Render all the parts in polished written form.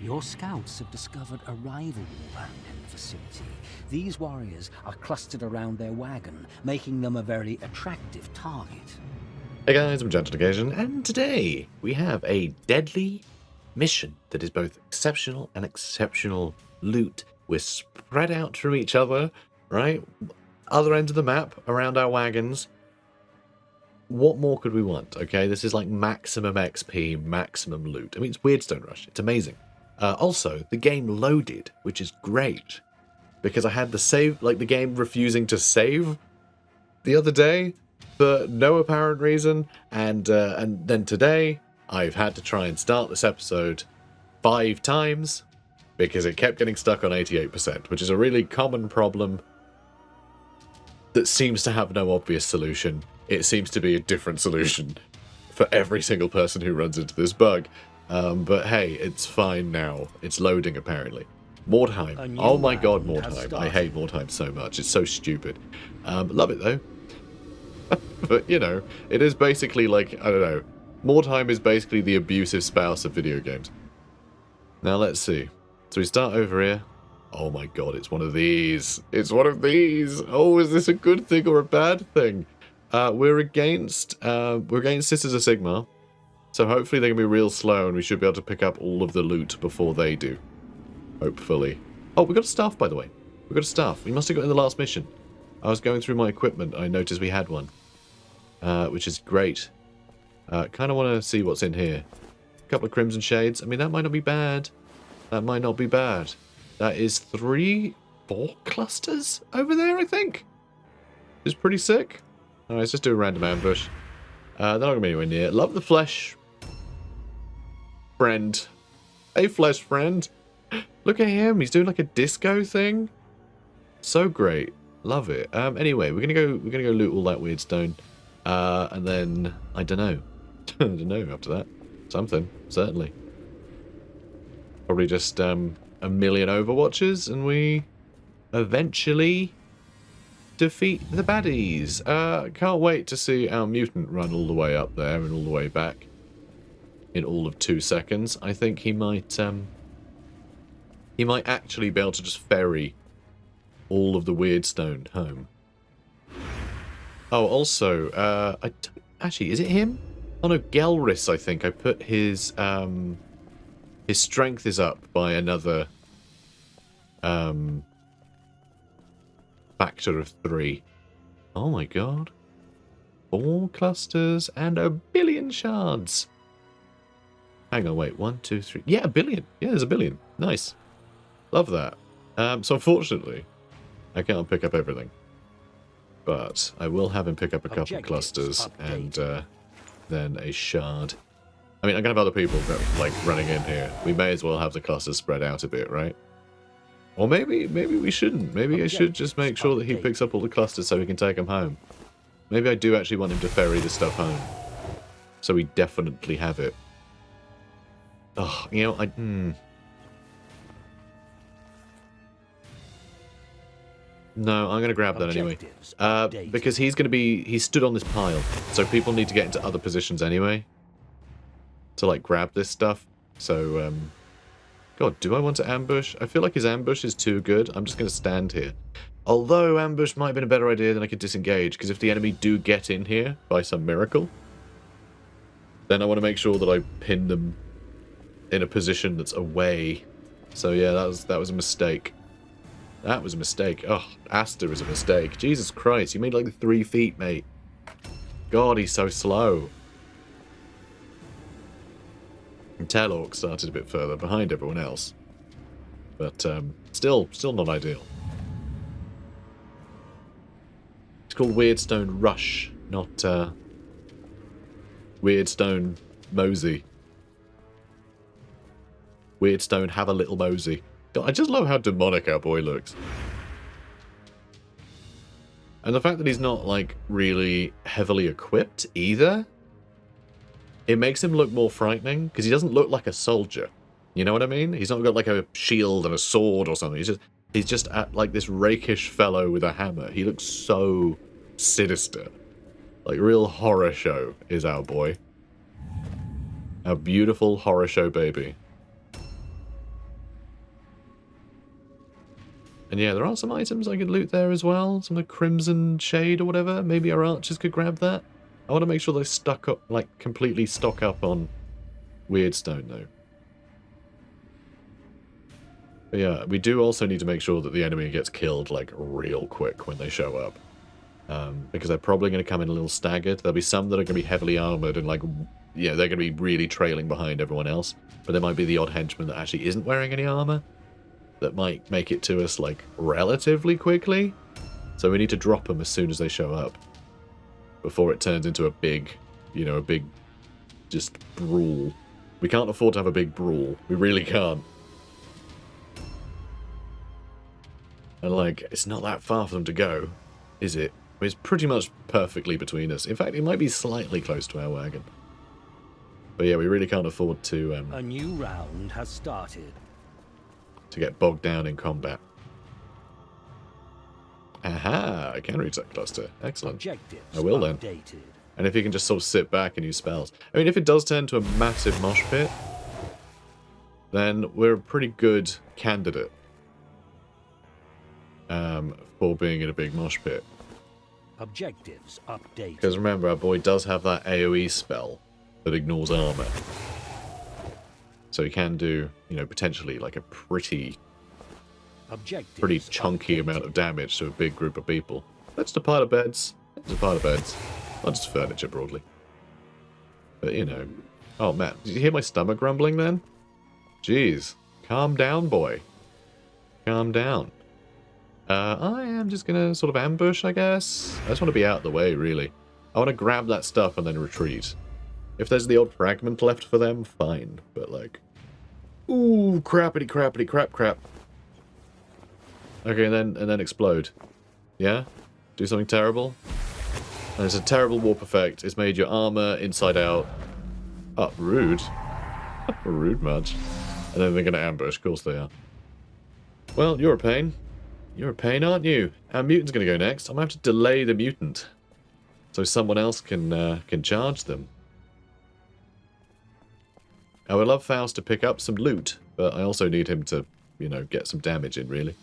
Your scouts have discovered a rival warband in the vicinity. These warriors are clustered around their wagon, making them a very attractive target. Hey guys, I'm Gentle Occasion, and today we have a deadly mission that is both exceptional and exceptional loot. We're spread out from each other, right? Other end of the map, around our wagons. What more could we want, okay? This is like maximum XP, maximum loot. I mean, it's Weirdstone Rush. It's amazing. Also, the game loaded, which is great. Because I had the save, like the game refusing to save the other day for no apparent reason. And then today, I've had to try and start this episode 5 times because it kept getting stuck on 88%, which is a really common problem that seems to have no obvious solution. It seems to be a different solution for every single person who runs into this bug. But hey, it's fine now. It's loading, apparently. Mordheim. Oh my god, Mordheim. I hate Mordheim so much. It's so stupid. Love it, though. But, you know, it is basically like, I don't know. Mordheim is basically the abusive spouse of video games. Now, let's see. So we start over here. Oh my god, it's one of these. It's one of these. Oh, is this a good thing or a bad thing? We're against Sisters of Sigmar. So hopefully they're going to be real slow and we should be able to pick up all of the loot before they do. Hopefully. Oh, we got a staff, by the way. We got a staff. We must have got in the last mission. I was going through my equipment. I noticed we had one. Which is great. Kind of want to see what's in here. A couple of Crimson Shades. I mean, that might not be bad. That might not be bad. That is 4 clusters over there, I think. It's pretty sick. Alright, let's just do a random ambush. They're not going to be anywhere near. Love the flesh. Friend. Hey, flesh friend. Look at him. He's doing like a disco thing. So great. Love it. Anyway, we're gonna go loot all that weird stone. And then I don't know. I don't know after that. Something, certainly. Probably just a million Overwatches and we eventually defeat the baddies. Can't wait to see our mutant run all the way up there and all the way back in all of 2 seconds. I think he might actually be able to just ferry all of the weird stone home. Oh, also, actually, is it him? Oh no, Gelris, I think. I put his strength is up by another factor of 3. Oh my god. 4 clusters and 1 billion shards. Hang on, wait. 1, 2, 3. Yeah, 1 billion. Yeah, there's 1 billion. Nice. Love that. So unfortunately, I can't pick up everything. But I will have him pick up a couple of clusters and then a shard. I mean, I'm going to have other people like running in here. We may as well have the clusters spread out a bit, right? Or maybe we shouldn't. Maybe I should just make sure that he picks up all the clusters so we can take them home. Maybe I do actually want him to ferry the stuff home. So we definitely have it. Oh, you know, No, I'm going to grab that anyway. Because he's stood on this pile. So people need to get into other positions anyway. To, like, grab this stuff. So, God, do I want to ambush? I feel like his ambush is too good. I'm just going to stand here. Although ambush might have been a better idea than I could disengage. Because if the enemy do get in here by some miracle, then I want to make sure that I pin them in a position that's away. So, yeah, that was a mistake. That was a mistake. Oh, Asta is a mistake. Jesus Christ, you made like 3 feet, mate. God, he's so slow. And Telork started a bit further behind everyone else. But still not ideal. It's called Weirdstone Rush, not Weirdstone Mosey. Weirdstone have a little mosey. I just love how demonic our boy looks. And the fact that he's not, like, really heavily equipped either, it makes him look more frightening, because he doesn't look like a soldier. You know what I mean? He's not got, like, a shield and a sword or something. He's just like, this rakish fellow with a hammer. He looks so sinister. Like, real horror show is our boy. Our beautiful horror show baby. And yeah, there are some items I could loot there as well. Some of the Crimson Shade or whatever. Maybe our archers could grab that. I want to make sure they stuck up, like, completely stock up on weird stone, though. But yeah, we do also need to make sure that the enemy gets killed, like, real quick when they show up. Because they're probably going to come in a little staggered. There'll be some that are going to be heavily armored and, like, yeah, they're going to be really trailing behind everyone else. But there might be the odd henchman that actually isn't wearing any armor that might make it to us, like, relatively quickly. So we need to drop them as soon as they show up before it turns into a big, you know, a big just brawl. We can't afford to have a big brawl. We really can't. And, like, it's not that far for them to go, is it? It's pretty much perfectly between us. In fact, it might be slightly close to our wagon. But yeah, we really can't afford to... A new round has started. To get bogged down in combat. Aha! I can reach that cluster. Excellent. Objectives I will then. updated. And if you can just sort of sit back and use spells. I mean, if it does turn to a massive mosh pit, then we're a pretty good candidate for being in a big mosh pit. Objectives updated. Because remember, our boy does have that AoE spell that ignores armor. So he can do, you know, potentially like a pretty chunky amount of damage to a big group of people. Let's depart of beds. Let's depart of beds. Not just furniture, broadly. But, you know. Oh, man. Did you hear my stomach grumbling then? Jeez. Calm down, boy. Calm down. I am just going to sort of ambush, I guess. I just want to be out of the way, really. I want to grab that stuff and then retreat. If there's the odd fragment left for them, fine. But, like... Ooh, crappity, crappity, crap, crap. Okay, and then explode. Yeah? Do something terrible? And it's a terrible warp effect. It's made your armor inside out. Oh, rude. Rude much. And then they're going to ambush. Of course they are. Well, you're a pain. You're a pain, aren't you? Our mutant's going to go next. I'm going to have to delay the mutant. So someone else can charge them. I would love Faust to pick up some loot. But I also need him to, you know, get some damage in, really.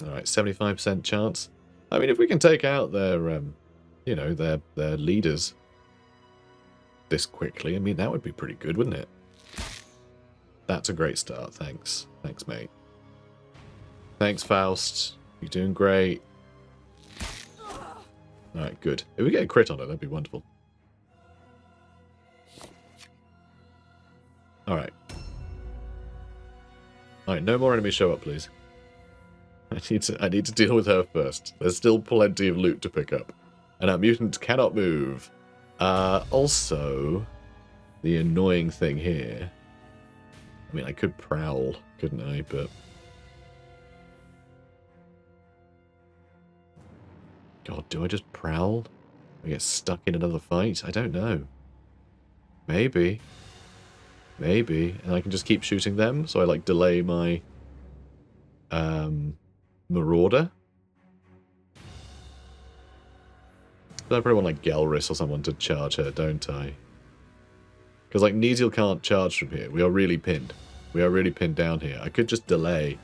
Alright, 75% chance. I mean, if we can take out their, you know, their leaders this quickly, I mean, that would be pretty good, wouldn't it? That's a great start, thanks. Thanks, mate. Thanks, Faust. You're doing great. Alright, good. If we get a crit on it, that'd be wonderful. Alright. Alright, no more enemies show up, please. I need to deal with her first. There's still plenty of loot to pick up. And our mutant cannot move. Also, the annoying thing here... I mean, I could prowl, couldn't I? But... God, do I just prowl? I get stuck in another fight? I don't know. Maybe. Maybe. And I can just keep shooting them, so I, like, delay my... Marauder? But I probably want, like, Galris or someone to charge her, don't I? Because, like, Neziel can't charge from here. We are really pinned. We are really pinned down here. I could just delay,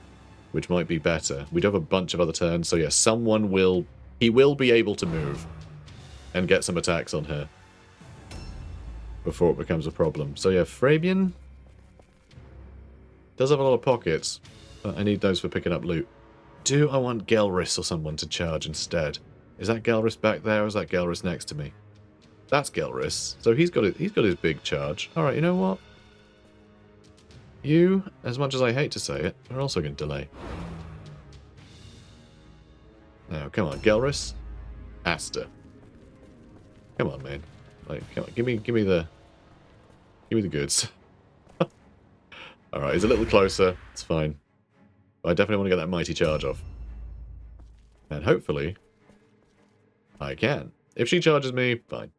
which might be better. We do have a bunch of other turns, so yeah, someone will... He will be able to move and get some attacks on her before it becomes a problem. So yeah, Fabian does have a lot of pockets, but I need those for picking up loot. Do I want Gelris or someone to charge instead? Is that Gelris back there, or is that Gelris next to me? That's Gelris. So he's got his big charge. Alright, you know what? You, as much as I hate to say it, are also going to delay. Now, come on, Gelris. Asta. Come on, man. Like, come on, give me the goods. Alright, he's a little closer. It's fine. But I definitely want to get that mighty charge off. And hopefully, I can. If she charges me, fine.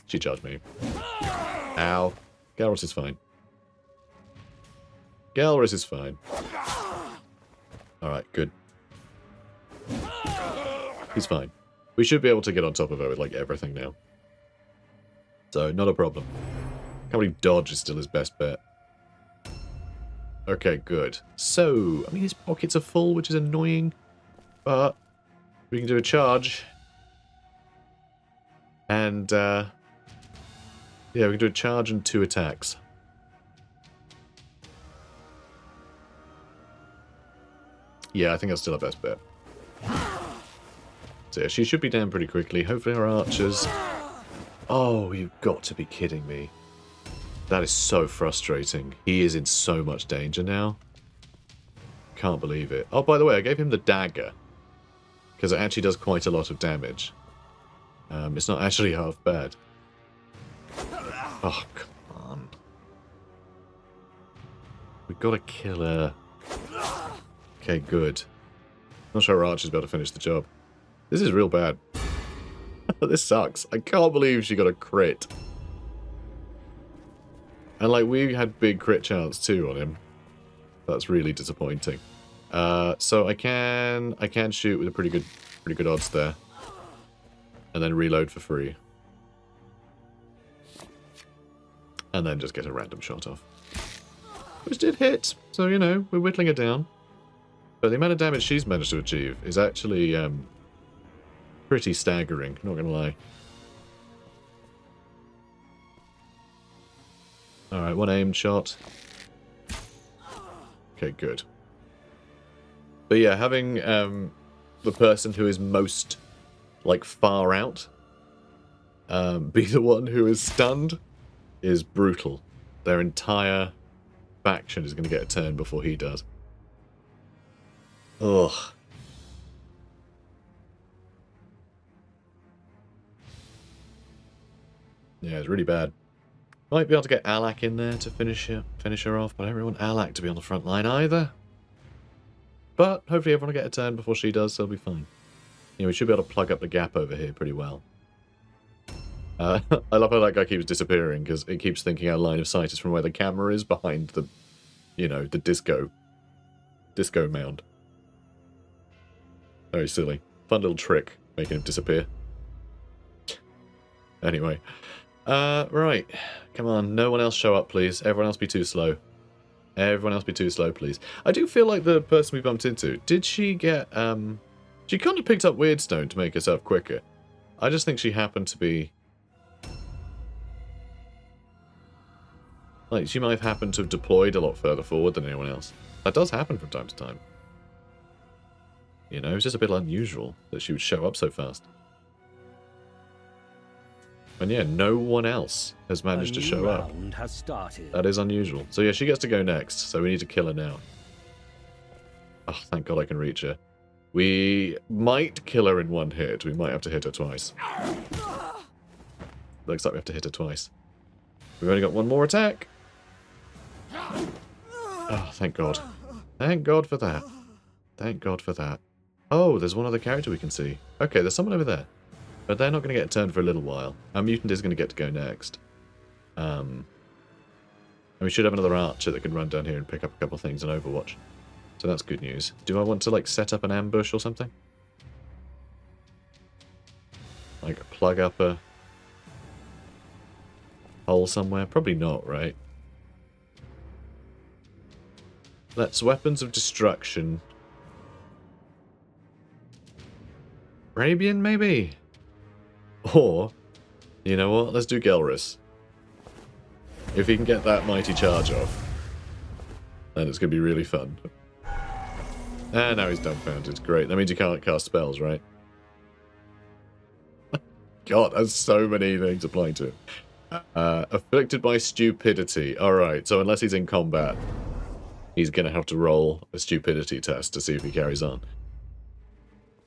She charged me. Ow. Galris is fine. Galris is fine. Alright, good. He's fine. We should be able to get on top of her with, like, everything now. So, not a problem. Probably dodge is still his best bet. Okay, good. So, I mean, his pockets are full, which is annoying, but we can do a charge. And, yeah, we can do a charge and 2 attacks. Yeah, I think that's still our best bet. So yeah, she should be down pretty quickly. Hopefully our archers... Oh, you've got to be kidding me. That is so frustrating. He is in so much danger now. Can't believe it. Oh, by the way, I gave him the dagger. Because it actually does quite a lot of damage. It's not actually half bad. Oh, come on. We've got to kill her. Okay, good. Not sure our archer's able to finish the job. This is real bad. This sucks. I can't believe she got a crit. And like, we had big crit chance too on him. That's really disappointing. So I can shoot with a pretty good odds there. And then reload for free. And then just get a random shot off. Which did hit, so you know, we're whittling it down. But the amount of damage she's managed to achieve is actually pretty staggering, not gonna lie. Alright, 1 aimed shot. Okay, good. But yeah, having the person who is most, like, far out be the one who is stunned is brutal. Their entire faction is going to get a turn before he does. Ugh. Yeah, it's really bad. Might be able to get Alak in there to finish her off, but I don't really want Alak to be on the front line either. But hopefully everyone will get a turn before she does, so it'll be fine. Yeah, we should be able to plug up the gap over here pretty well. I love how that guy keeps disappearing, because it keeps thinking our line of sight is from where the camera is behind the, you know, the disco mound. Very silly. Fun little trick, making him disappear. Anyway. Right. Come on, no one else show up, please. Everyone else be too slow. Everyone else be too slow, please. I do feel like the person we bumped into, did she get, she kind of picked up Weirdstone to make herself quicker. I just think she happened to be... Like, she might have happened to have deployed a lot further forward than anyone else. That does happen from time to time. You know, it's just a bit unusual that she would show up so fast. And yeah, no one else has managed to show up. Has started. That is unusual. So yeah, she gets to go next, so we need to kill her now. Oh, thank God I can reach her. We might kill her in one hit. We might have to hit her twice. Looks like we have to hit her twice. We've only got one more attack. Oh, thank God. Thank God for that. Thank God for that. Oh, there's one other character we can see. Okay, there's someone over there. But they're not going to get a turn for a little while. Our mutant is going to get to go next. And we should have another archer that can run down here and pick up a couple of things in Overwatch. So that's good news. Do I want to, like, set up an ambush or something? Like, plug up a hole somewhere? Probably not, right? Let's weapons of destruction. Arabian, maybe? Or, you know what? Let's do Gelris. If he can get that mighty charge off, then it's going to be really fun. Ah, now he's dumbfounded. Great. That means you can't cast spells, right? God, there's so many things applying to him. Afflicted by stupidity. Alright, so unless he's in combat, he's going to have to roll a stupidity test to see if he carries on.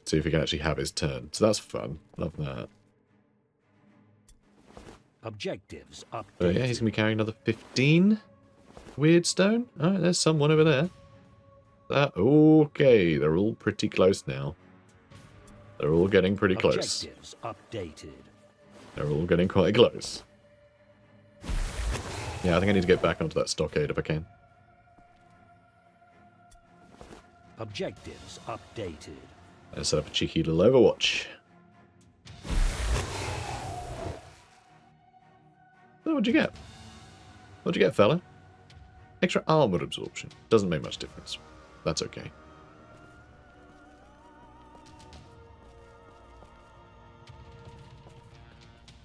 See if he can actually have his turn. So that's fun. Love that. Objectives updated. Oh yeah, he's going to be carrying another 15 Weirdstone. Alright, there's someone over there. Okay, they're all pretty close now. They're all getting pretty close. Objectives updated. They're all getting quite close. Yeah, I think I need to get back onto that stockade if I can. Objectives updated. Let's set up a cheeky little Overwatch. Oh, what'd you get? What'd you get, fella? Extra armor absorption. Doesn't make much difference. That's okay.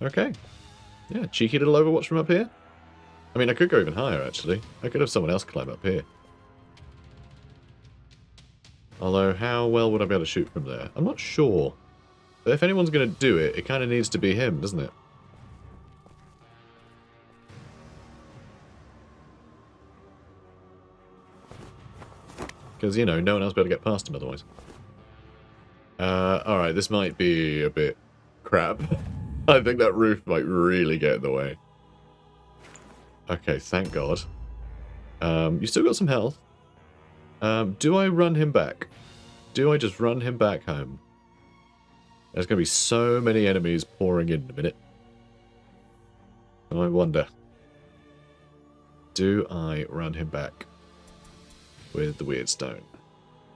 Okay. Yeah, cheeky little Overwatch from up here. I mean, I could go even higher, actually. I could have someone else climb up here. Although, how well would I be able to shoot from there? I'm not sure. But if anyone's going to do it, it kind of needs to be him, doesn't it? Because, you know, no one else will be able to get past him otherwise. Alright, this might be a bit crap. I think that roof might really get in the way. Okay, thank God. You still got some health. Do I run him back? Do I just run him back home? There's going to be so many enemies pouring in a minute. I wonder. Do I run him back with the weird stone?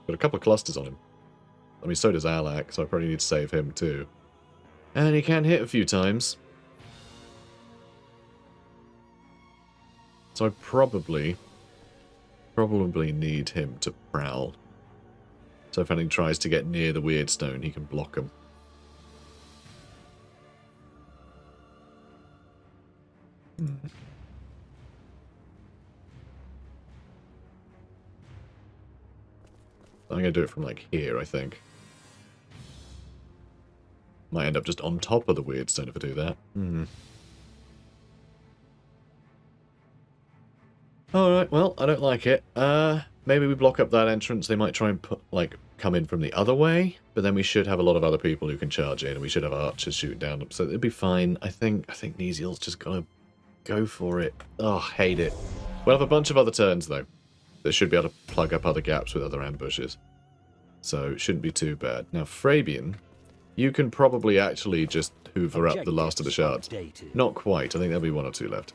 Got a couple of clusters on him. I mean, so does Alak, so I probably need to save him too. And he can hit a few times. So I probably need him to prowl. So if anything tries to get near the weird stone, he can block them. I'm going to do it from like here, I think. Might end up just on top of the weird stone if I do that. Alright, well, I don't like it. Maybe we block up that entrance. They might try and come in from the other way, but then we should have a lot of other people who can charge in, and we should have archers shooting down them, so it'd be fine. I think Neziel's just gotta go for it. Oh, hate it. We'll have a bunch of other turns, though. That should be able to plug up other gaps with other ambushes. So it shouldn't be too bad. Now, Fabian, you can probably actually just hoover up the last of the shards. Not quite. I think there'll be one or two left.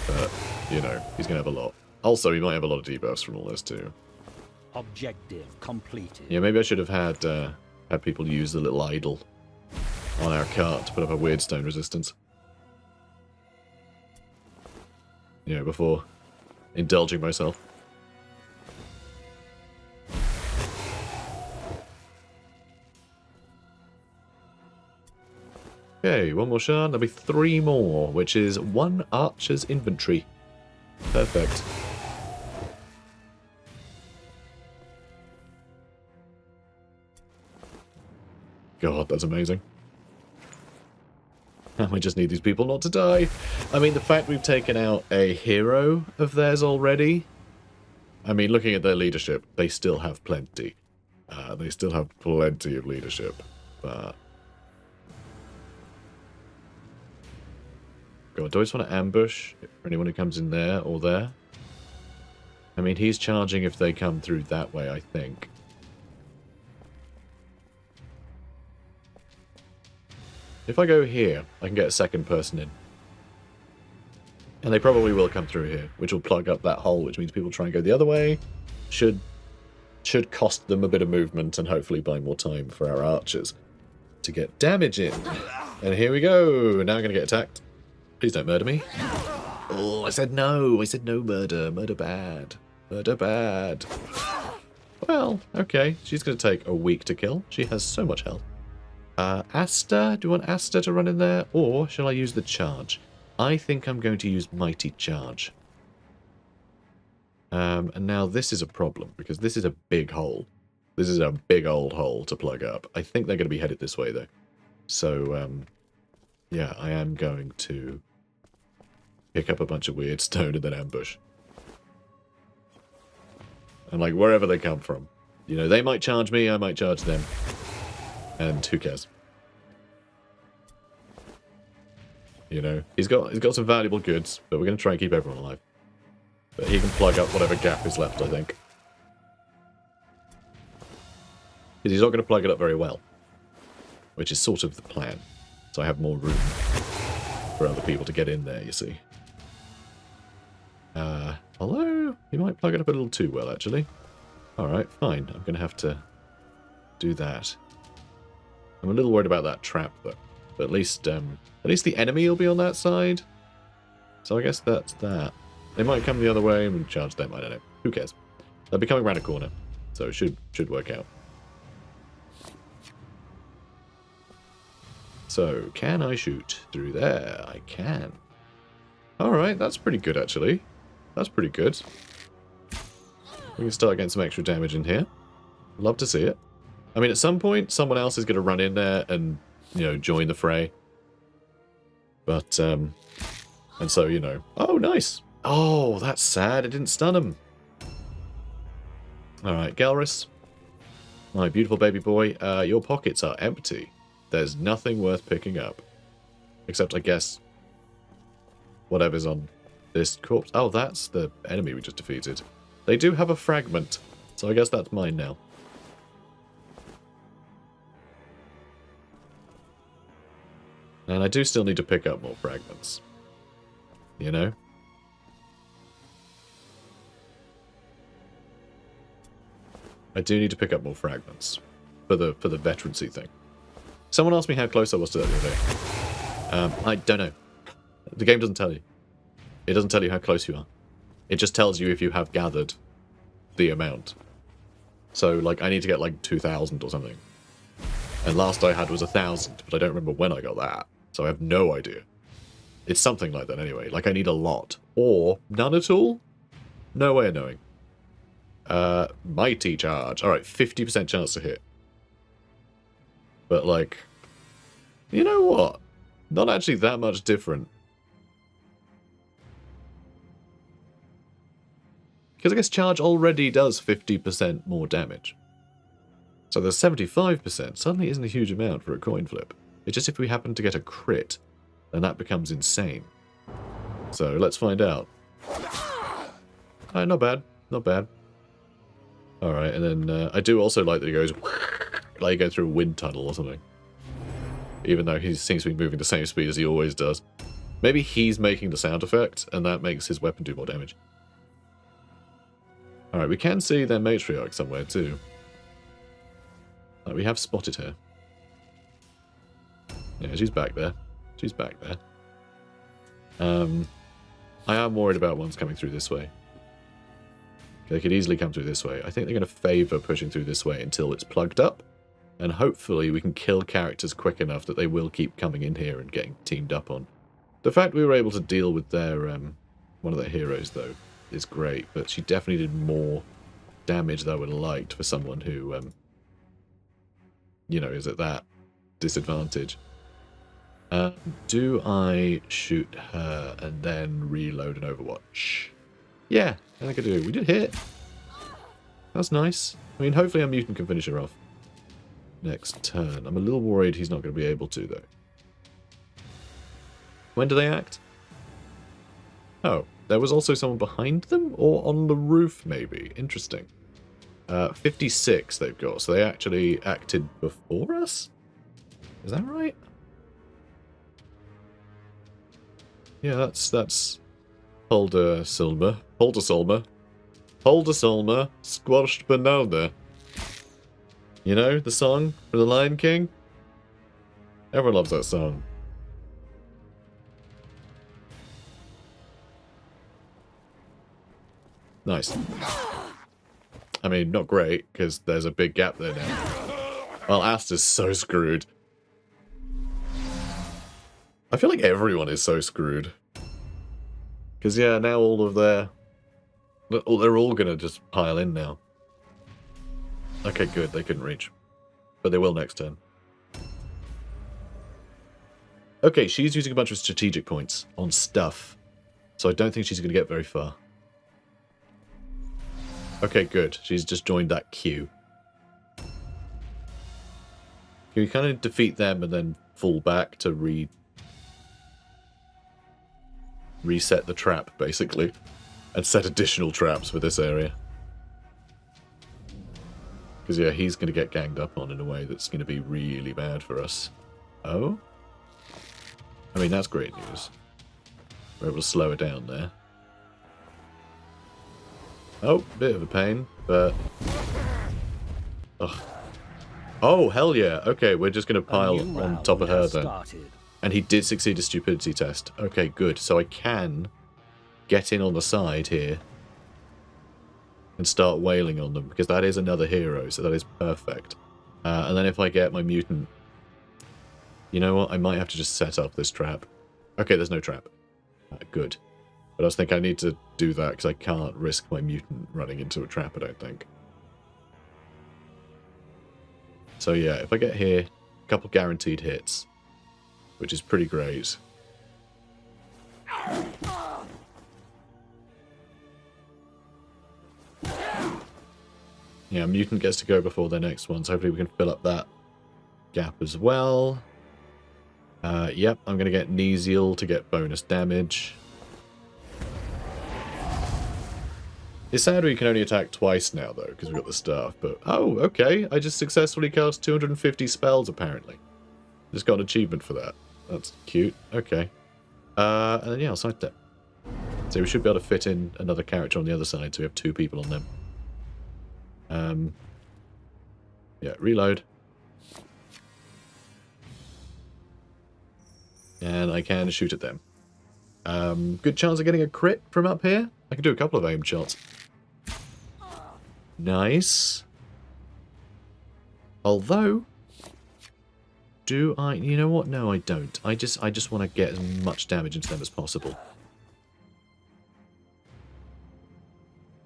But, you know, he's going to have a lot. Also, he might have a lot of debuffs from all this, too. Objective completed. Yeah, maybe I should have had people use the little idol on our cart to put up a weird stone resistance. You know, before indulging myself. Okay, one more shard. There'll be 3 more, which is 1 archer's inventory. Perfect. God, that's amazing. And we just need these people not to die. I mean, the fact we've taken out a hero of theirs already. I mean, looking at their leadership, they still have plenty. They still have plenty of leadership. But... God, do I just want to ambush for anyone who comes in there or there? I mean, he's charging if they come through that way, I think. If I go here, I can get a second person in. And they probably will come through here, which will plug up that hole, which means people try and go the other way. Should cost them a bit of movement and hopefully buy more time for our archers to get damage in. And here we go. Now I'm going to get attacked. Please don't murder me. Oh, I said no. I said no murder. Murder bad. Murder bad. Well, okay. She's going to take a week to kill. She has so much health. Asta? Do you want Asta to run in there? Or shall I use the charge? I think I'm going to use Mighty Charge. And now this is a problem, because this is a big hole. This is a big old hole to plug up. I think they're going to be headed this way, though. So, yeah, I am going to pick up a bunch of weird stone and then ambush. And, like, wherever they come from. You know, they might charge me, I might charge them. And who cares? You know, he's got some valuable goods, but we're going to try and keep everyone alive. But he can plug up whatever gap is left, I think. Because he's not going to plug it up very well. Which is sort of the plan. So I have more room for other people to get in there, you see. Although, he might plug it up a little too well, actually. Alright, fine. I'm going to have to do that. I'm a little worried about that trap, though. But at least the enemy will be on that side. So I guess that's that. They might come the other way and charge them, I don't know. Who cares? They'll be coming around a corner, so it should work out. So, can I shoot through there? I can. Alright, that's pretty good, actually. That's pretty good. We can start getting some extra damage in here. Love to see it. I mean, at some point, someone else is going to run in there and, you know, join the fray. But, and so, you know. Oh, nice! Oh, that's sad. It didn't stun him. Alright, Galrus. My beautiful baby boy. Your pockets are empty. There's nothing worth picking up. Except, I guess, whatever's on this corpse. Oh, that's the enemy we just defeated. They do have a fragment, so I guess that's mine now. And I do still need to pick up more fragments. You know? I do need to pick up more fragments for the veterancy thing. Someone asked me how close I was to that the other day. I don't know. The game doesn't tell you. It doesn't tell you how close you are. It just tells you if you have gathered the amount. So, like, I need to get, like, 2,000 or something. And last I had was 1,000, but I don't remember when I got that. So I have no idea. It's something like that anyway. Like, I need a lot. Or none at all? No way of knowing. Mighty charge. Alright, 50% chance to hit. But, like, you know what? Not actually that much different. Because I guess charge already does 50% more damage. So the 75% suddenly isn't a huge amount for a coin flip. It's just if we happen to get a crit, then that becomes insane. So let's find out. Not bad. Not bad. Alright, and then I do also like that he goes like you go through a wind tunnel or something. Even though he seems to be moving the same speed as he always does. Maybe he's making the sound effect, and that makes his weapon do more damage. Alright, we can see their matriarch somewhere too. We have spotted her. Yeah, she's back there. She's back there. I am worried about ones coming through this way. They could easily come through this way. I think they're going to favour pushing through this way until it's plugged up. And hopefully we can kill characters quick enough that they will keep coming in here and getting teamed up on. The fact we were able to deal with their one of their heroes, though, is great. But she definitely did more damage than I would have liked for someone who, you know, is at that disadvantage. Do I shoot her and then reload an Overwatch? Yeah, I think I do. We did hit. That's nice. I mean, hopefully our mutant can finish her off next turn. I'm a little worried he's not going to be able to, though. When do they act? Oh, there was also someone behind them? Or on the roof, maybe. Interesting. 56 they've got, so they actually acted before us? Is that right? Yeah, that's Holder Silma. Holder Solma. Holder Solma. Squashed banana. You know, the song from The Lion King? Everyone loves that song. Nice. I mean, not great, because there's a big gap there now. Well, Asta's so screwed. I feel like everyone is so screwed. Because, yeah, now all of their... They're all going to just pile in now. Okay, good. They couldn't reach. But they will next turn. Okay, she's using a bunch of strategic points on stuff. So I don't think she's going to get very far. Okay, good. She's just joined that queue. Can we kind of defeat them and then fall back to reset the trap, basically, and set additional traps for this area? Because, yeah, he's going to get ganged up on in a way that's going to be really bad for us. Oh? I mean, that's great news. We're able to slow it down there. Oh, bit of a pain, but... Ugh. Oh, hell yeah. Okay, we're just going to pile on top of her then. And he did succeed a stupidity test. Okay, good. So I can get in on the side here and start wailing on them, because that is another hero, so that is perfect. And then if I get my mutant... You know what? I might have to just set up this trap. Okay, there's no trap. Good. But I was thinking I need to do that because I can't risk my mutant running into a trap, I don't think. So yeah, if I get here, a couple guaranteed hits, which is pretty great. Yeah, mutant gets to go before their next one, so hopefully we can fill up that gap as well. Yep, I'm going to get Neziel to get bonus damage. It's sad we can only attack twice now, though, because we've got the staff, but... Oh, okay, I just successfully cast 250 spells, apparently. Just got an achievement for that. That's cute. Okay. And then, yeah, I'll side step. So we should be able to fit in another character on the other side, so we have 2 people on them. Yeah, reload. And I can shoot at them. Good chance of getting a crit from up here. I can do a couple of aim shots. Nice. Although, do I... You know what? No, I don't. I just want to get as much damage into them as possible.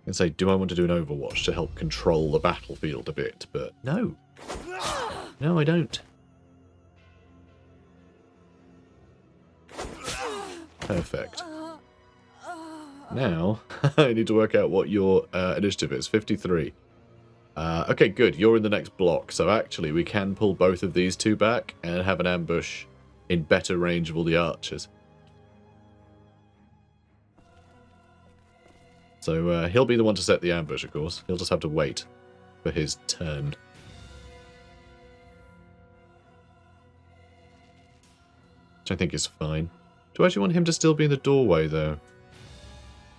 And say, do I want to do an Overwatch to help control the battlefield a bit? But no. No, I don't. Perfect. Now, I need to work out what your initiative is. 53. Okay, good. You're in the next block. So actually, we can pull both of these 2 back and have an ambush in better range of all the archers. So he'll be the one to set the ambush, of course. He'll just have to wait for his turn. Which I think is fine. Do I actually want him to still be in the doorway, though?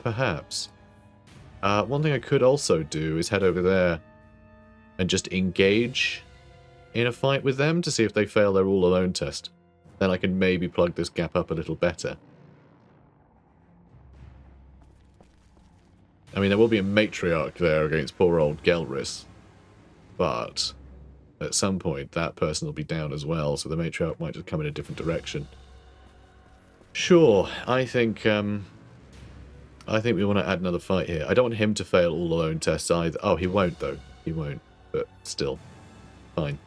Perhaps. One thing I could also do is head over there and just engage in a fight with them to see if they fail their all-alone test. Then I can maybe plug this gap up a little better. I mean, there will be a matriarch there against poor old Gelris. But at some point, that person will be down as well, so the matriarch might just come in a different direction. Sure, I think we want to add another fight here. I don't want him to fail all alone tests either. Oh, he won't, though. He won't. But still. Fine.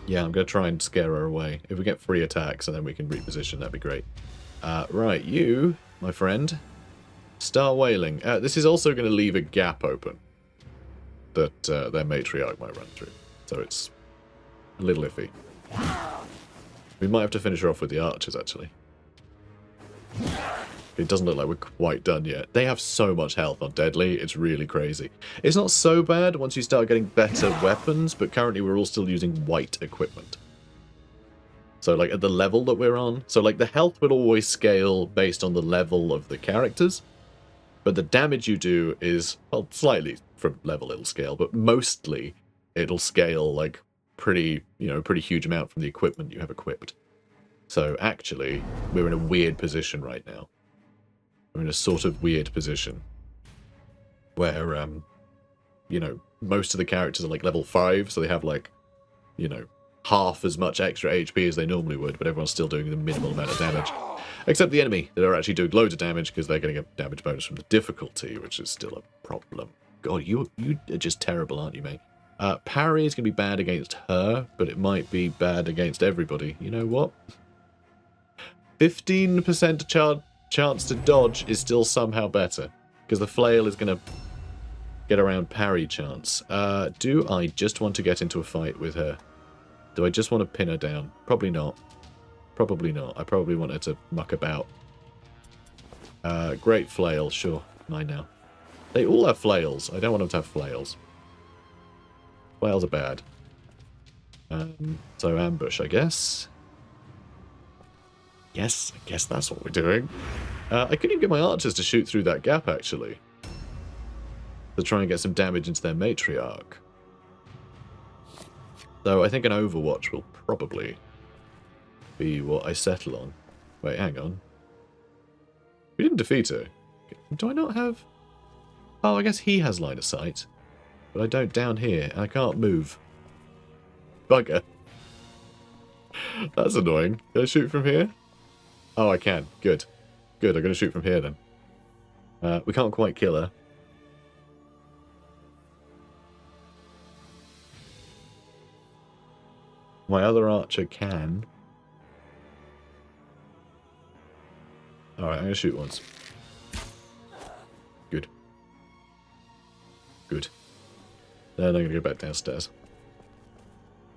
Yeah, I'm going to try and scare her away. If we get 3 attacks and then we can reposition, that'd be great. Right, you, my friend... Start wailing. This is also going to leave a gap open that their matriarch might run through. So it's a little iffy. We might have to finish her off with the archers, actually. It doesn't look like we're quite done yet. They have so much health on Deadly, it's really crazy. It's not so bad once you start getting better weapons, but currently we're all still using white equipment. So, like, at the level that we're on... So, like, the health will always scale based on the level of the characters. But the damage you do is, well, slightly from level it'll scale, but mostly it'll scale like pretty huge amount from the equipment you have equipped. So actually, we're in a weird position right now. We're in a sort of weird position where, most of the characters are like level 5, so they have like, half as much extra HP as they normally would, but everyone's still doing the minimal amount of damage. Except the enemy, that are actually doing loads of damage because they're getting a damage bonus from the difficulty, which is still a problem. God, you are just terrible, aren't you, mate? Parry is going to be bad against her, but it might be bad against everybody. You know what? 15% chance to dodge is still somehow better, because the flail is going to get around parry chance. Do I just want to get into a fight with her? Do I just want to pin her down? Probably not. Probably not. I probably want her to muck about. Great flail, sure. Mine now. They all have flails. I don't want them to have flails. Flails are bad. So ambush, I guess. Yes, I guess that's what we're doing. I couldn't even get my archers to shoot through that gap, actually. To try and get some damage into their matriarch. Though I think an Overwatch will probably be what I settle on. Wait, hang on. We didn't defeat her. Do I not have... Oh, I guess he has line of sight. But I don't down here, and I can't move. Bugger. That's annoying. Can I shoot from here? Oh, I can. Good. Good, I'm going to shoot from here then. We can't quite kill her. My other archer can. Alright, I'm going to shoot once. Good. Good. Then I'm going to go back downstairs.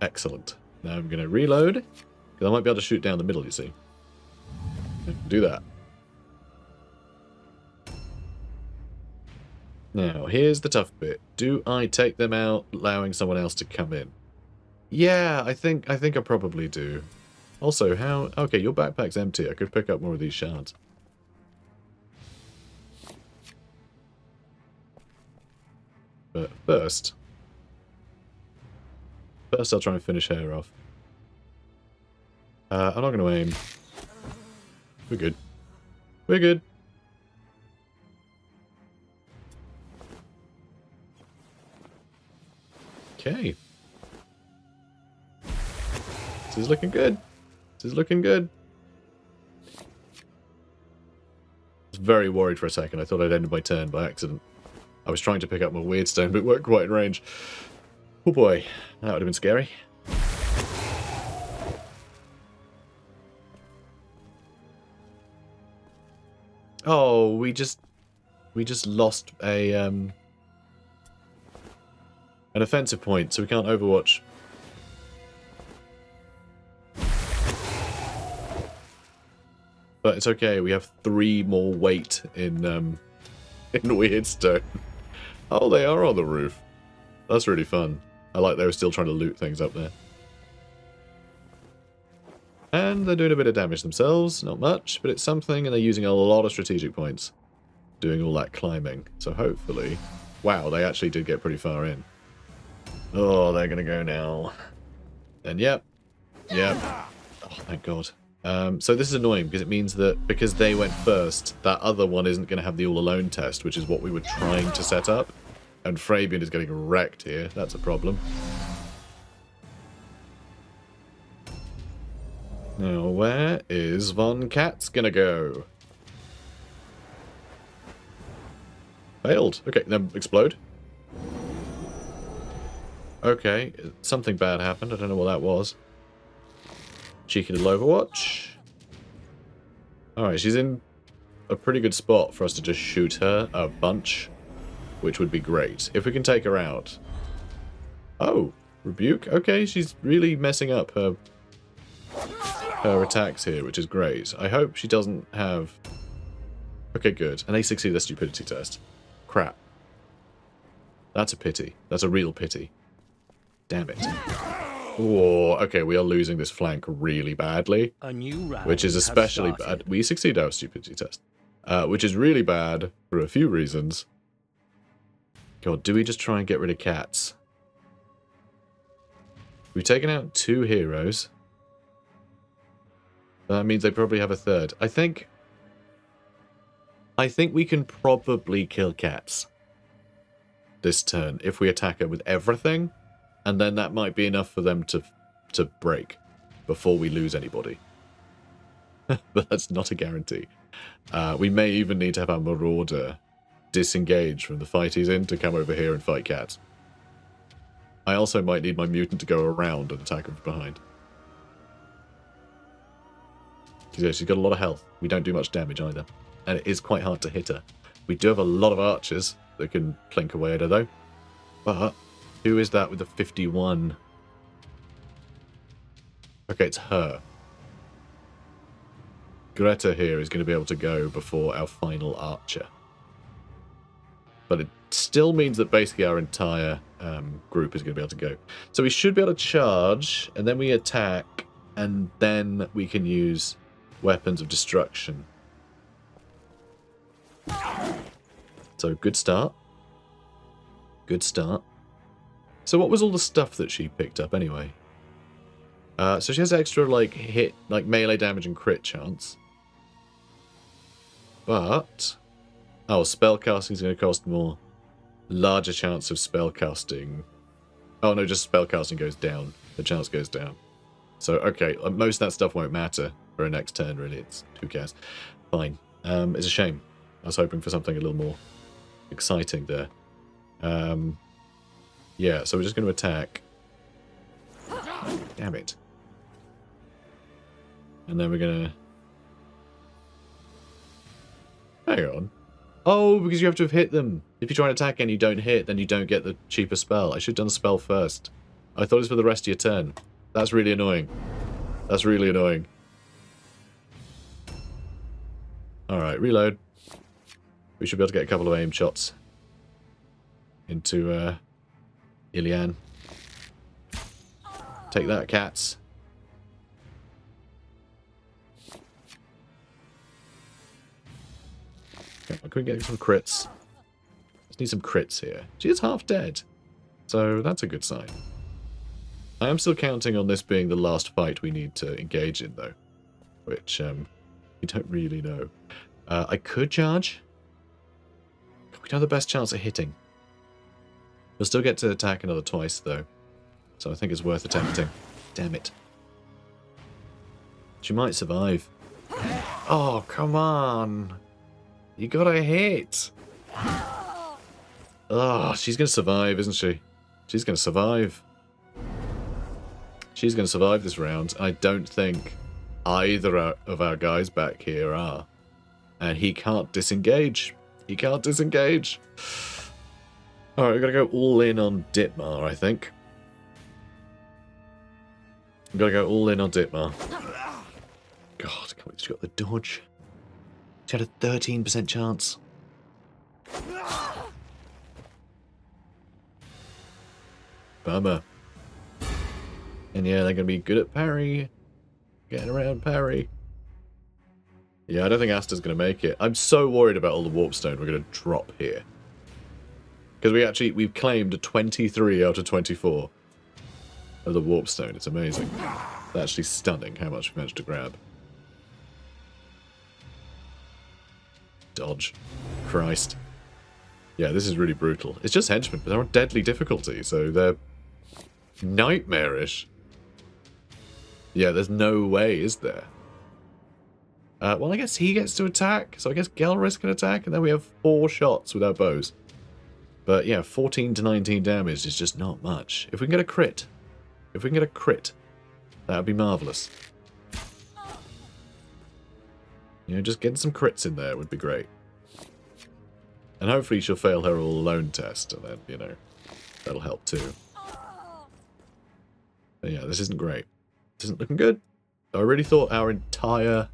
Excellent. Now I'm going to reload. Because I might be able to shoot down the middle, you see. Do that. Now, here's the tough bit. Do I take them out, allowing someone else to come in? Yeah, I think I probably do. Also, how... Okay, your backpack's empty. I could pick up more of these shards. But first I'll try and finish her off. I'm not going to aim. We're good. We're good. Okay. This is looking good. This is looking good. I was very worried for a second. I thought I'd ended my turn by accident. I was trying to pick up my weird stone, but it weren't quite in range. Oh boy, that would have been scary. Oh, we just lost a an offensive point, so we can't overwatch. But it's okay. We have 3 more weight in weird stone. Oh, they are on the roof. That's really fun. I like they were still trying to loot things up there. And they're doing a bit of damage themselves. Not much, but it's something, and they're using a lot of strategic points doing all that climbing. So hopefully... Wow, they actually did get pretty far in. Oh, they're going to go now. And yep. Yep. Oh, thank God. So this is annoying because it means that because they went first, that other one isn't going to have the all-alone test, which is what we were trying to set up. And Fabian is getting wrecked here. That's a problem. Now, where is Von Katz going to go? Failed. Okay, then explode. Okay, something bad happened. I don't know what that was. Cheeky little Overwatch. Alright, she's in a pretty good spot for us to just shoot her a bunch, which would be great. If we can take her out. Oh, Rebuke. Okay, she's really messing up her attacks here, which is great. I hope she doesn't have... Okay, good. And they succeed their stupidity test. Crap. That's a pity. That's a real pity. Damn it. Oh, okay, we are losing this flank really badly. A new round which is especially bad. We succeed our stupidity test. Which is really bad for a few reasons. God, do we just try and get rid of cats? We've taken out 2 heroes. That means they probably have a third. I think we can probably kill cats this turn if we attack her with everything, and then that might be enough for them to break before we lose anybody. But that's not a guarantee. We may even need to have our Marauder disengage from the fight he's in to come over here and fight cats. I also might need my mutant to go around and attack him from behind. She's got a lot of health. We don't do much damage either. And it is quite hard to hit her. We do have a lot of archers that can plink away at her though. But who is that with the 51? Okay, it's her. Greta here is going to be able to go before our final archer. But it still means that basically our entire group is going to be able to go. So we should be able to charge, and then we attack, and then we can use weapons of destruction. So good start. Good start. So what was all the stuff that she picked up anyway? So she has extra like hit, like melee damage and crit chance. But... Oh, spellcasting is going to cost more. Larger chance of spellcasting. Oh no, just spellcasting goes down. The chance goes down. So, okay, most of that stuff won't matter for a next turn, really. It's who cares. Fine. It's a shame. I was hoping for something a little more exciting there. Yeah, so we're just going to attack. Damn it. And then we're going to... Hang on. Oh, because you have to have hit them. If you try and attack and you don't hit, then you don't get the cheaper spell. I should have done the spell first. I thought it was for the rest of your turn. That's really annoying. That's really annoying. Alright, reload. We should be able to get a couple of aim shots into Ilian. Take that, cats. Okay, can we get some crits? Just need some crits here. She is half dead, so that's a good sign. I am still counting on this being the last fight we need to engage in, though, which we don't really know. I could charge. We don't have the best chance of hitting. We'll still get to attack another twice, though, so I think it's worth attempting. Damn it. She might survive. Oh, come on. You gotta hit. Oh, she's gonna survive, isn't she? She's gonna survive. She's gonna survive this round. I don't think either of our guys back here are. And he can't disengage. He can't disengage. Alright, we're gonna go all in on Ditmar, I think. We've got to go all in on Ditmar. God, she's got the dodge. She had a 13% chance. Bummer. And yeah, they're going to be good at parry. Getting around parry. Yeah, I don't think Asta's going to make it. I'm so worried about all the warp stone we're going to drop here. Because we've claimed 23 out of 24 of the warp stone. It's amazing. It's actually stunning how much we managed to grab. Dodge. Christ. Yeah, this is really brutal. It's just henchmen, but they're on deadly difficulty, so they're nightmarish. Yeah, there's no way, is there? Well, I guess he gets to attack, so I guess Gelris can attack, and then we have 4 shots with our bows. But yeah, 14 to 19 damage is just not much. If we can get a crit, that would be marvellous. You know, just getting some crits in there would be great. And hopefully she'll fail her all alone test, and then, you know, that'll help too. But yeah, this isn't great. This isn't looking good. I really thought our entire...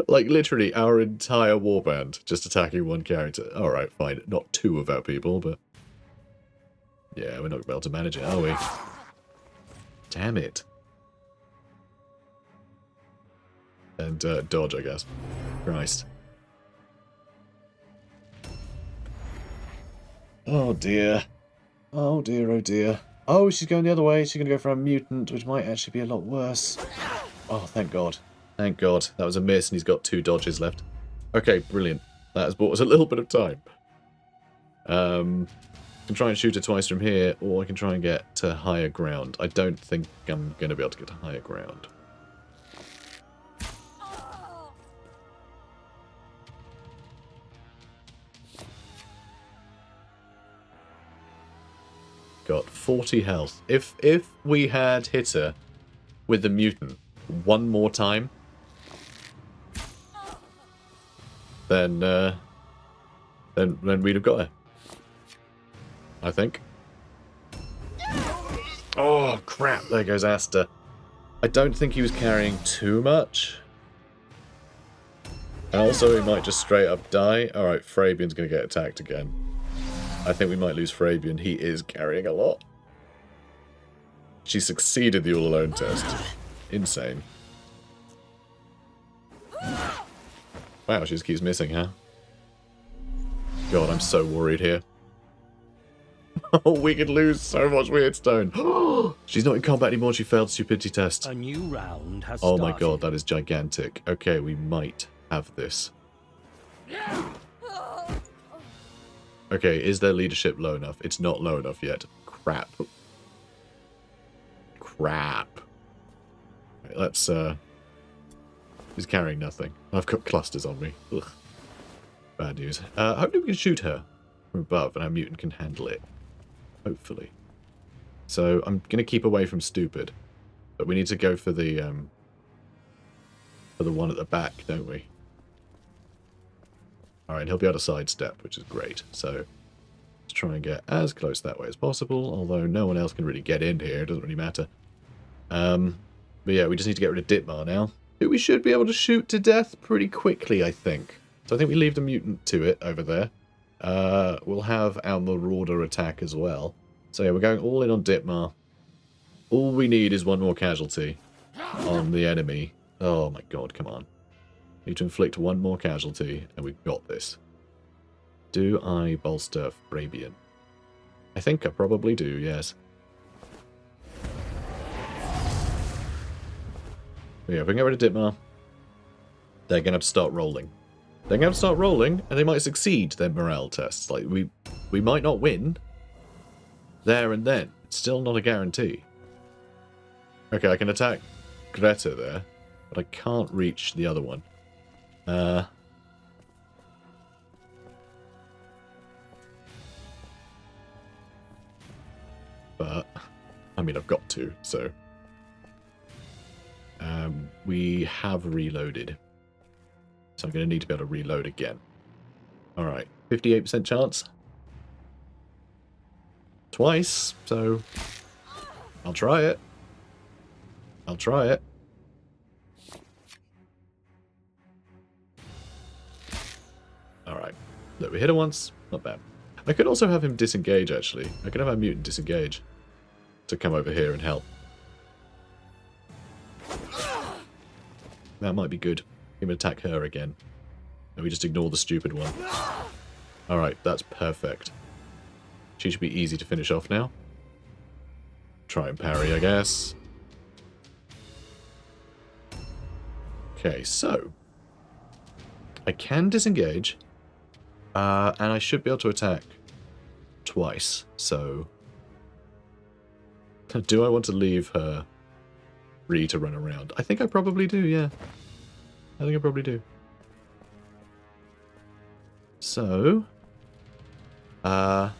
like, literally, our entire warband just attacking one character. Alright, fine. Not 2 of our people, but... yeah, we're not going to be able to manage it, are we? Damn it. And dodge, I guess. Christ. Oh dear. Oh dear, oh dear. Oh, she's going the other way. She's going to go for a mutant, which might actually be a lot worse. Oh, thank God. Thank God. That was a miss, and he's got 2 dodges left. Okay, brilliant. That has bought us a little bit of time. I can try and shoot her twice from here, or I can try and get to higher ground. I don't think I'm going to be able to get to higher ground. Got 40 health. If we had hit her with the mutant one more time, then we'd have got her. I think. Oh crap! There goes Asta. I don't think he was carrying too much. And also, he might just straight up die. All right, Fabian's going to get attacked again. I think we might lose Fabian. He is carrying a lot. She succeeded the all-alone test. Insane. Wow, she just keeps missing, huh? God, I'm so worried here. Oh, we could lose so much weird stone. She's not in combat anymore. She failed stupidity test. A new round has Oh started. my God, that is gigantic. Okay, we might have this. Okay, is their leadership low enough? It's not low enough yet. Crap. Crap. Right, let's, he's carrying nothing. I've got clusters on me. Ugh. Bad news. Hopefully we can shoot her from above and our mutant can handle it. Hopefully. So I'm going to keep away from stupid. But we need to go for the one at the back, don't we? Alright, he'll be able to sidestep, which is great. So let's try and get as close that way as possible, although no one else can really get in here. It doesn't really matter. But yeah, we just need to get rid of Ditmar now. Who we should be able to shoot to death pretty quickly, I think. So I think we leave the mutant to it over there. We'll have our Marauder attack as well. So yeah, we're going all in on Ditmar. All we need is one more casualty on the enemy. Oh my god, come on. Need to inflict one more casualty, and we've got this. Do I bolster Fabian? I think I probably do, yes. But yeah, if we can get rid of Ditmar, they're going to have to start rolling. They're going to have to start rolling, and they might succeed their morale tests. Like, we might not win there and then. It's still not a guarantee. Okay, I can attack Greta there, but I can't reach the other one. But, I mean, I've got to, so. We have reloaded. So I'm going to need to be able to reload again. Alright, 58% chance. Twice, so I'll try it. I'll try it. Alright. Look, we hit it once. Not bad. I could also have him disengage, actually. I could have our mutant disengage to come over here and help. That might be good. Him attack her again. And we just ignore the stupid one. Alright, that's perfect. She should be easy to finish off now. Try and parry, I guess. Okay, so I can disengage. And I should be able to attack twice, so do I want to leave her free to run around? I think I probably do, yeah. I think I probably do. So, I'd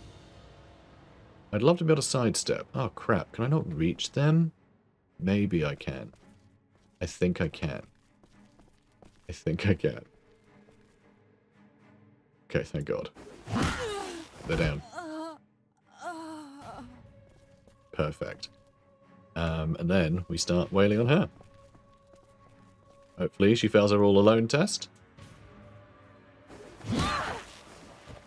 love to be able to sidestep. Oh crap, can I not reach them? Maybe I can. I think I can. I think I can. Okay, thank God. They're down. Perfect. And then we start wailing on her. Hopefully she fails her all alone test.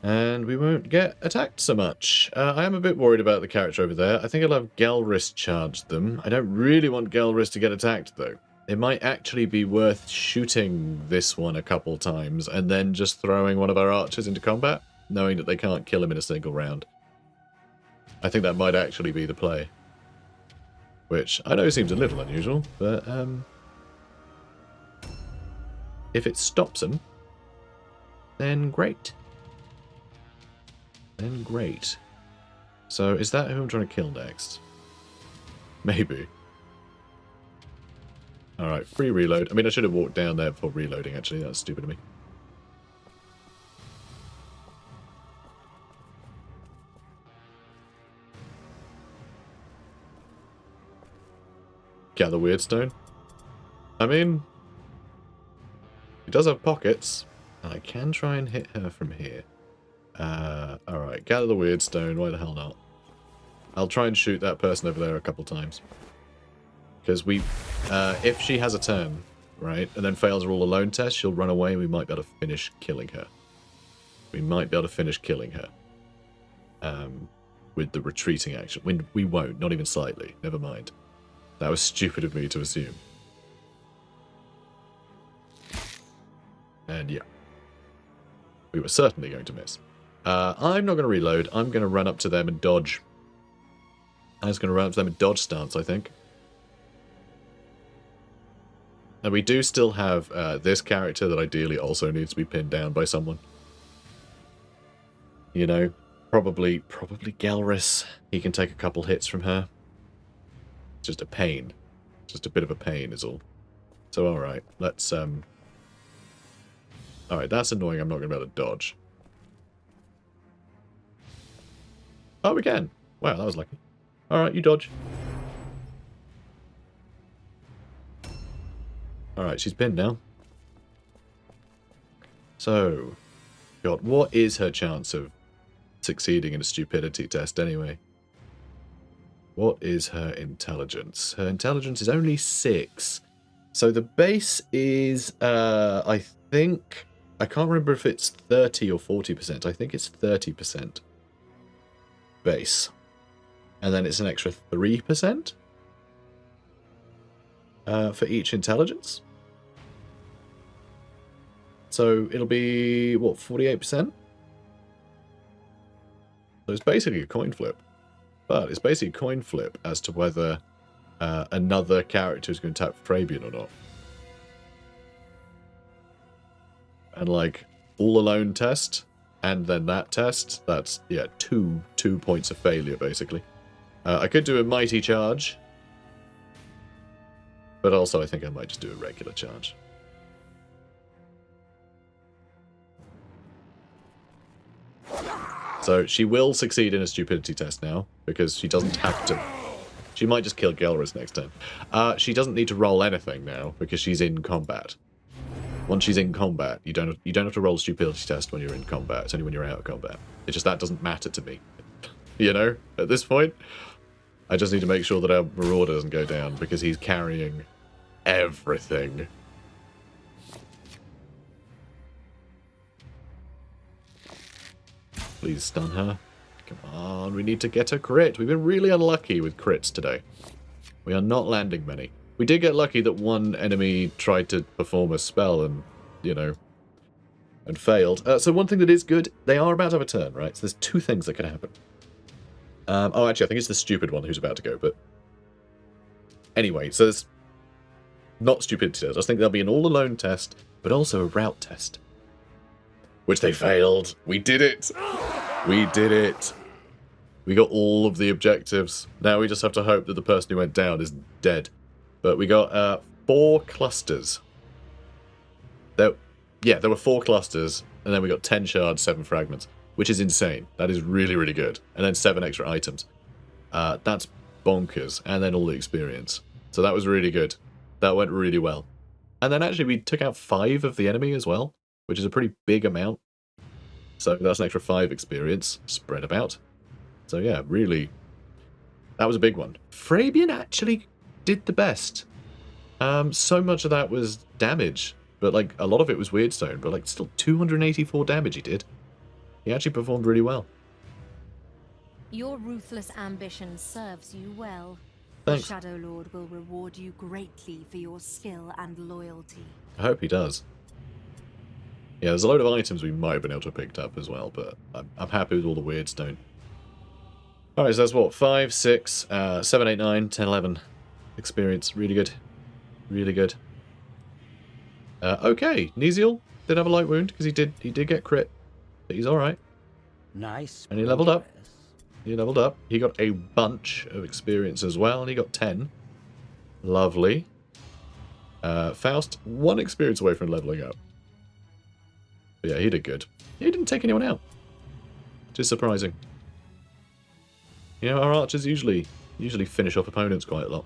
And we won't get attacked so much. I am a bit worried about the character over there. I think I'll have Galris charge them. I don't really want Galris to get attacked, though. It might actually be worth shooting this one a couple times and then just throwing one of our archers into combat, knowing that they can't kill him in a single round. I think that might actually be the play. Which, I know seems a little unusual, but if it stops him, then great. Then great. So, is that who I'm trying to kill next? Maybe. Alright, free reload. I mean, I should have walked down there before reloading, actually. That was stupid of me. Gather Weirdstone. I mean, he does have pockets, and I can try and hit her from here. Alright, gather the Weirdstone. Why the hell not? I'll try and shoot that person over there a couple times. Because if she has a turn, right, and then fails her all alone test, she'll run away and we might be able to finish killing her. We might be able to finish killing her. With the retreating action. We won't, not even slightly. Never mind. That was stupid of me to assume. And yeah. We were certainly going to miss. I'm not going to reload. I'm going to run up to them and dodge. I'm just going to run up to them and dodge stance, I think. And we do still have this character that ideally also needs to be pinned down by someone. You know, probably Gelris. He can take a couple hits from her. Just a pain. Just a bit of a pain is all. So alright, let's alright, that's annoying. I'm not gonna be able to dodge. Oh, we can. Wow, that was lucky. Alright, you dodge. Alright, she's pinned now. So, God, what is her chance of succeeding in a stupidity test anyway? What is her intelligence? Her intelligence is only 6. So the base is, I think, I can't remember if it's 30 or 40%. I think it's 30% base. And then it's an extra 3% for each intelligence. So it'll be, what, 48%? So it's basically a coin flip. But it's basically a coin flip as to whether another character is going to tap Fabian or not. And like, all alone test, and then that test, that's, yeah, two points of failure, basically. I could do a mighty charge. But also I think I might just do a regular charge. So she will succeed in a stupidity test now, because she doesn't have to. She might just kill Gelris next turn. She doesn't need to roll anything now, because she's in combat. Once she's in combat, you don't have to roll a stupidity test when you're in combat. It's only when you're out of combat. It's just that doesn't matter to me. You know, at this point, I just need to make sure that our Marauder doesn't go down, because he's carrying everything. Please stun her. Come on, we need to get a crit. We've been really unlucky with crits today. We are not landing many. We did get lucky that one enemy tried to perform a spell and, you know, and failed. So one thing that is good, they are about to have a turn, right? So there's 2 things that can happen. Oh, actually, I think it's the stupid one who's about to go, but... Anyway, so there's not stupidity test. I think there'll be an all-alone test, but also a route test. Which they failed. We did it! We did it! We got all of the objectives. Now we just have to hope that the person who went down is dead. But we got 4 clusters. There were 4 clusters, and then we got 10 shards, 7 fragments. Which is insane. That is really, really good. And then 7 extra items. That's bonkers. And then all the experience. So that was really good. That went really well. And then actually we took out 5 of the enemy as well, which is a pretty big amount. So that's an extra 5 experience spread about. So yeah, really, that was a big one. Fabian actually did the best. So much of that was damage, but like a lot of it was Weirdstone, but like still 284 damage he did. He actually performed really well. Your ruthless ambition serves you well. Thanks. The Shadow Lord will reward you greatly for your skill and loyalty. I hope he does. Yeah, there's a load of items we might have been able to have picked up as well, but I'm happy with all the Weirdstone. Alright, so that's what? 5, 6, 7, 8, 9, 10, 11 experience. Really good. Really good. Okay, Neziel did have a light wound, because he did get crit. But he's alright. Nice. And he leveled up. progress. He leveled up. He got a bunch of experience as well, and he got 10. Lovely. Faust, 1 experience away from leveling up. But yeah, he did good. He didn't take anyone out. Which is surprising. You know, our archers usually finish off opponents quite a lot.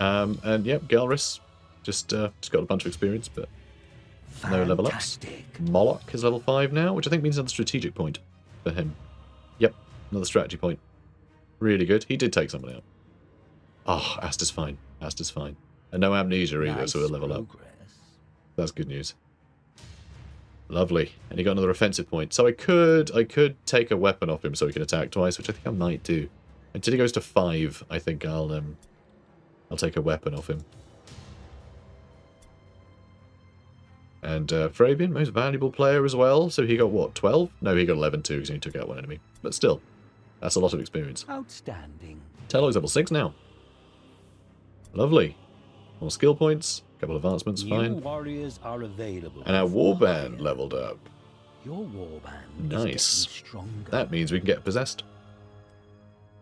And yep, Gelris just got a bunch of experience, but no level ups. Fantastic. Moloch is level 5 now, which I think means another strategic point for him. Yep, another strategy point. Really good. He did take someone out. Oh, Asta's fine. Asta's fine. And no amnesia either, so he'll level up. That's good news. Lovely. And he got another offensive point. So I could take a weapon off him so he can attack twice, which I think I might do. Until he goes to 5, I think I'll take a weapon off him. And Fabian, most valuable player as well. So he got what, 12? No, he got 11 too, because he took out 1 enemy. But still, that's a lot of experience. Outstanding. Tello's level 6 now. Lovely. More skill points, a couple of advancements, New fine. warriors are available. And our for warband hire. leveled up. Your warband Nice. is getting stronger. That means we can get possessed.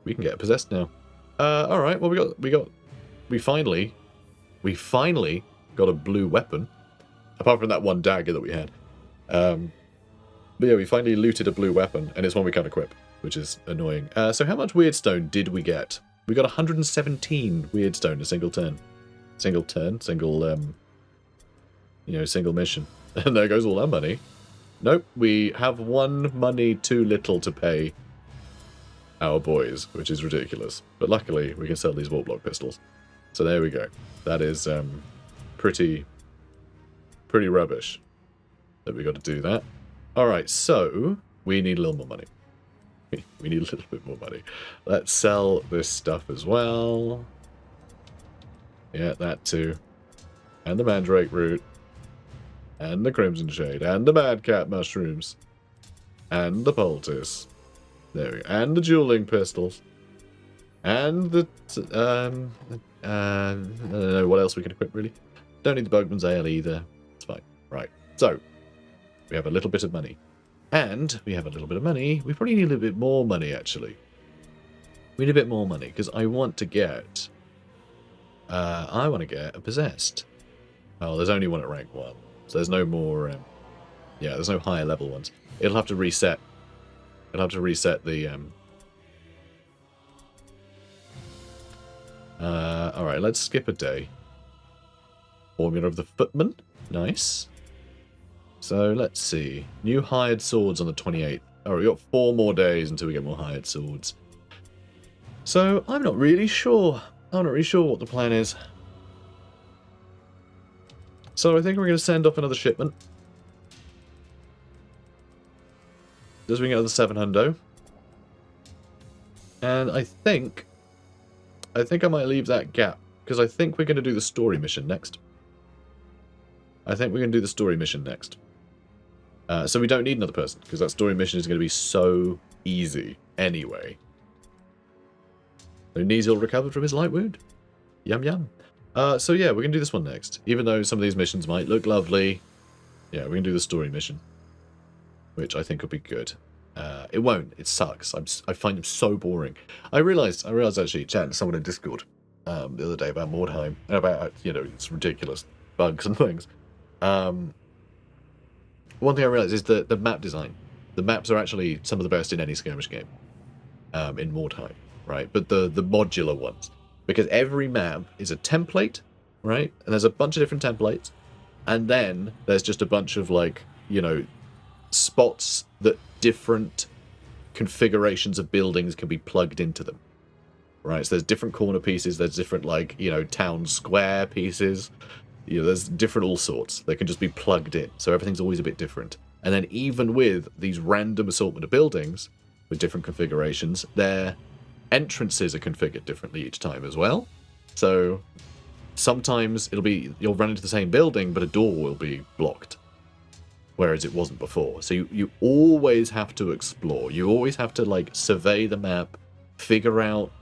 We can get possessed now. Alright, well we finally got a blue weapon. Apart from that one dagger that we had. But yeah, we finally looted a blue weapon, and it's one we can't equip, which is annoying. So how much weirdstone did we get? We got 117 weirdstone in a single turn. Single mission. And there goes all our money. Nope, we have one money too little to pay our boys, which is ridiculous. But luckily, we can sell these wall block pistols. So there we go. That is pretty rubbish that we got to do that. Alright, so we need a little more money. We need a little bit more money. Let's sell this stuff as well. Yeah, that too. And the mandrake root. And the crimson shade. And the madcap mushrooms. And the poultice. There we go. And the dueling pistols. And the... I don't know what else we can equip, really. Don't need the Bugman's Ale either. It's fine. Right. So, we have a little bit of money. And we have a little bit of money. We probably need a little bit more money, actually. We need a bit more money, because I want to get... I want to get a possessed. Oh, there's only one at rank 1. So there's no more... yeah, there's no higher level ones. It'll have to reset. It'll have to reset the... Alright, let's skip a day. Formula of the Footman. Nice. So, let's see. New hired swords on the 28th. Oh, we got 4 more days until we get more hired swords. So, I'm not really sure. I'm not really sure what the plan is. So, I think we're going to send off another shipment. Just we can get the 700. And I think I might leave that gap. Because I think we're going to do the story mission next. So we don't need another person, because that story mission is going to be so easy anyway. So Neesil recovered from his light wound. Yum yum. So yeah, we're going to do this one next. Even though some of these missions might look lovely. Yeah, we're going to do the story mission. Which I think will be good. It won't. It sucks. I find them so boring. I realized actually chatting to someone in Discord the other day about Mordheim. And about, it's ridiculous bugs and things. One thing I realized is the map design. The maps are actually some of the best in any skirmish game. In Mordheim, right? But the modular ones. Because every map is a template, right? And there's a bunch of different templates. And then there's just a bunch of, spots that different configurations of buildings can be plugged into them. Right? So there's different corner pieces. There's different, town square pieces. There's different all sorts. They can just be plugged in. So everything's always a bit different. And then even with these random assortment of buildings with different configurations, their entrances are configured differently each time as well. So sometimes you'll run into the same building, but a door will be blocked, whereas it wasn't before. So you always have to explore. You always have to survey the map, figure out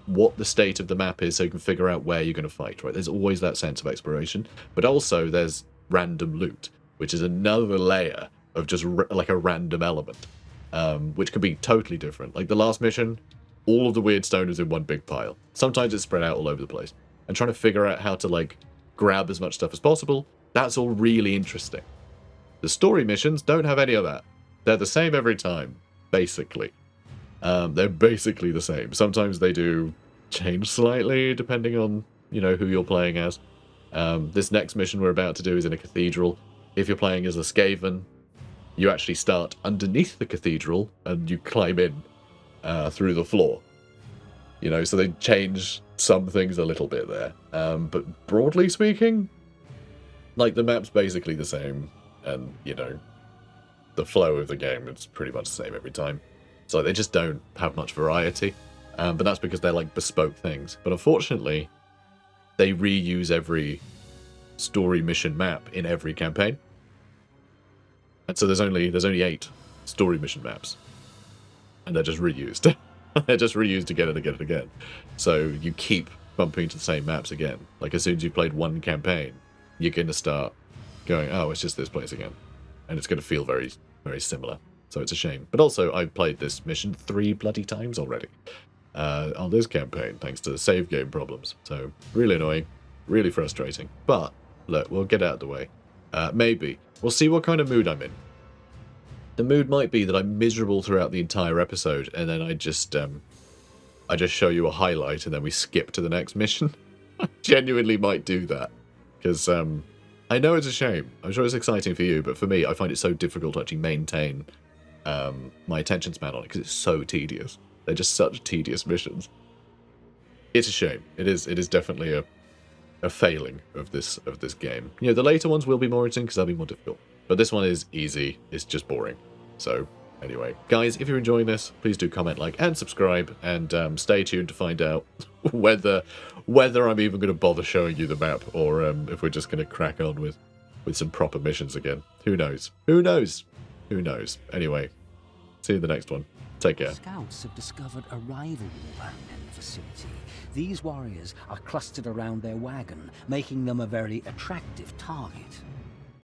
what the state of the map is so you can figure out where you're going to fight, right? There's always that sense of exploration. But also there's random loot, which is another layer of just a random element, which can be totally different. Like the last mission, all of the weird stone was in one big pile. Sometimes it's spread out all over the place. And trying to figure out how to grab as much stuff as possible, that's all really interesting. The story missions don't have any of that. They're the same every time, basically. They're basically the same. Sometimes they do change slightly, depending on, who you're playing as. This next mission we're about to do is in a cathedral. If you're playing as a Skaven, you actually start underneath the cathedral, and you climb in through the floor. So they change some things a little bit there. But broadly speaking, the map's basically the same. And, the flow of the game is pretty much the same every time. So they just don't have much variety. But that's because they're bespoke things. But unfortunately, they reuse every story mission map in every campaign. And so there's only 8 story mission maps. And they're just reused. They're just reused again and again and again. So you keep bumping into the same maps again. Like, as soon as you've played one campaign, you're going to start going, oh, it's just this place again. And it's going to feel very, very similar. So it's a shame. But also, I've played this mission 3 bloody times already on this campaign, thanks to the save game problems. So, really annoying, really frustrating. But, look, we'll get out of the way. Maybe. We'll see what kind of mood I'm in. The mood might be that I'm miserable throughout the entire episode, and then I just show you a highlight, and then we skip to the next mission. I genuinely might do that. Because, I know it's a shame. I'm sure it's exciting for you, but for me, I find it so difficult to actually maintain my attention span on it, because it's so tedious. They're just such tedious missions. It's a shame. It is definitely a failing of this game. You know, the later ones will be more interesting because they'll be more difficult. But this one is easy. It's just boring. So, anyway. Guys, if you're enjoying this, please do comment, like, and subscribe. And stay tuned to find out whether I'm even going to bother showing you the map, or if we're just going to crack on with some proper missions again. Who knows? Who knows? Who knows? Anyway, see you in the next one. Take care. Scouts have discovered a rival warband in the vicinity. These warriors are clustered around their wagon, making them a very attractive target.